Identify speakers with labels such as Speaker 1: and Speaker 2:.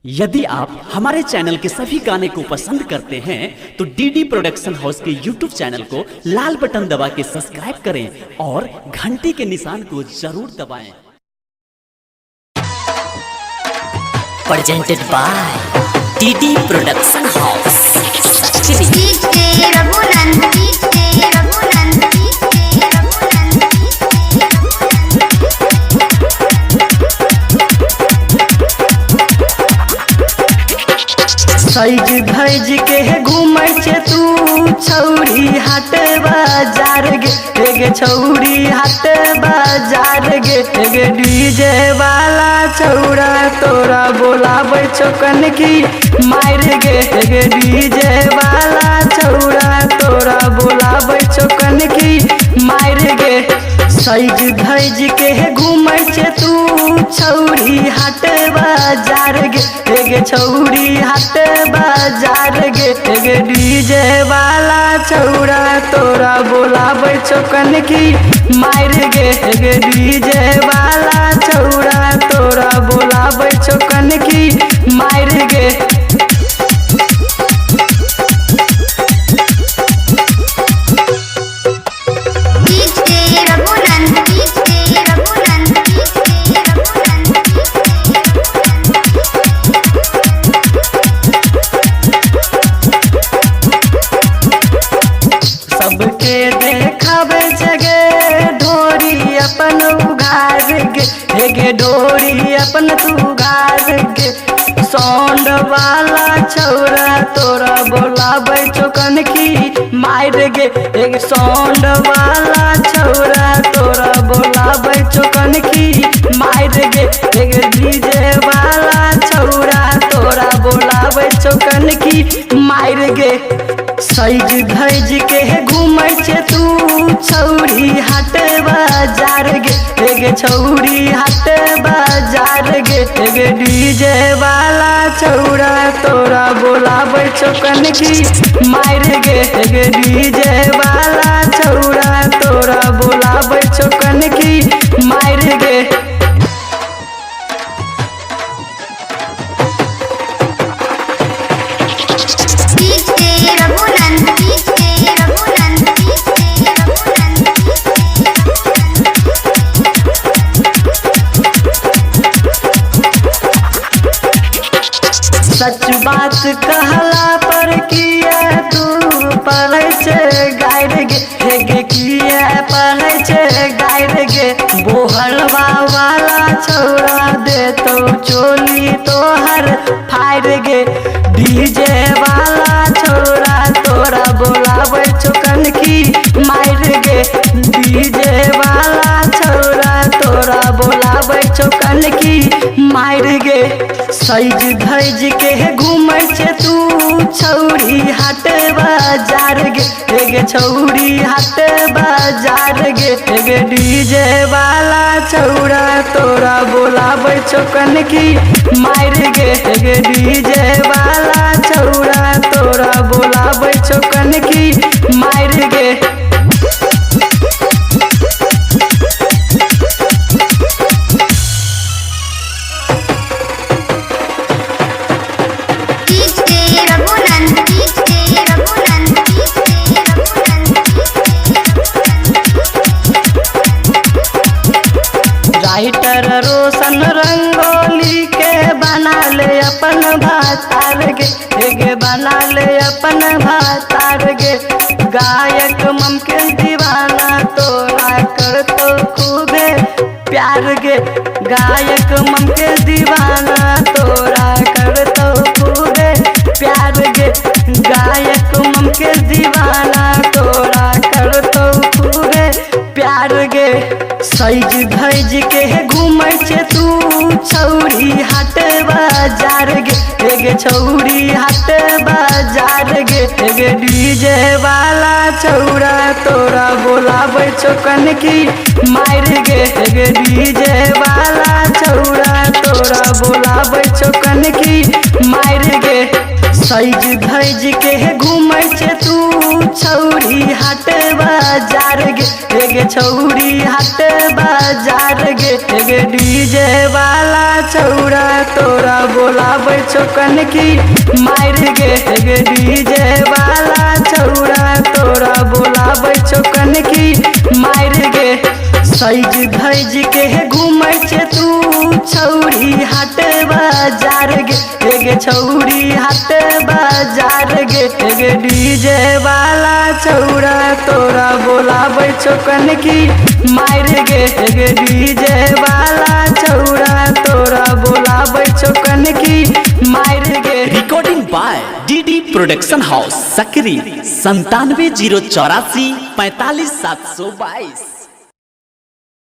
Speaker 1: यदि आप हमारे चैनल के सभी गाने को पसंद करते हैं तो डीडी प्रोडक्शन हाउस के यूट्यूब चैनल को लाल बटन दबा के सब्सक्राइब करें और घंटी के निशान को जरूर दबाएं।
Speaker 2: Presented by DD production house.
Speaker 3: सज धज के घूमै छे तू छौरी हाट बाजार गे छौरी हाट बाजार गे डीजे वाला छौरा तोरा बोलाबै छौ कनकी मार गे डीजे वाला छौरा तोरा बोलाबै छौ कनकी मार गे। सज धज के घूमै छे तू छौरी हाट बाजार गे छौरी हाट बाजार गे डीजे वाला छौरा तोरा बोलाबै छौ कनकी मार गे डीजे वाला छौरा तोरा बोलाबै छौ कनकी मार गे। सबके देखावे जगे ढोरी अपन उघार गे ढोरी अपन तू उघार गे सौंड वाला छौरा तोरा बोलाबै छौ कनकी मार गे सौंड वाला छौरा तोरा बोलाबै छौ कनकी मार गे डीजे वाला छौरा तोरा बोलाबै छौ कनकी मार गे। सज धज के घूमै छे तू छौरी हाट बाजार गे छौरी हाट बाजार गे डीजे वाला छौरा तोरा बोलाबै छौ कनकी मार गे डीजे वाला छौरा तोरा बोलाबै छौ कनकी मार गे। सच बात कहला पर किया तू पढ़ै छे गायर गे किया पढ़ै छे गायर गे बोहलवा वाला छौरा देतौ चोली तोहर फाड़ गे डीजे वाला छौरा तोरा बोलाबै छौ कनकी मार गे डीजे वाला छौरा तोरा बोलाबै छौ कनकी मार गे। सज धज के घूमै छे तू छौरी हाट बाजार गे छौरी हाट बाजार गे डीजे वाला छौरा तोरा बोलाबै छौ कनकी मार गे डीजे वाला छौरा तोरा बोलाबै छौ कनकी मार गे। राइटर रोशन रंगोली के बना ले अपन भातार गे बना ले अपन भातार गे गायक ममके दीवाना तोरा करतो खूबे प्यार गे गायक ममके दीवाना तोरा करतो खूबे प्यार गे गायक ममके दीवाना तोरा करतो खूबे प्यार गे। सज धज के घूमै छे तू छौरी हाट बाजार गे छौरी हाट बाजार गे डीजे वाला छौरा तोरा बोलाबै छौ कनकी मार गे डीजे वाला छौरा तोरा बोलाबै छौ कनकी मार गे। सैज धैज के घूमै छे तू छौरी हाट बाजार गे गे छौरी हाट बाजार गे डीजे वाला छौरा तोरा बोलाबै छौ कनकी मार गे डीजे वाला छौरा तोरा बोलाबै छौ कनकी मार गे सैज धैज के घूमै छे तू छौरी हाट बाजार गे छौरी हाट बाजार गे डीजे वाला छौरा तोरा बोलाबै छौ कनकी मार गे डीजे वाला छौरा तोरा बोलाबै छौ कनकी मार गे।
Speaker 1: Recording by DD production house Sakri 97 084 45 722।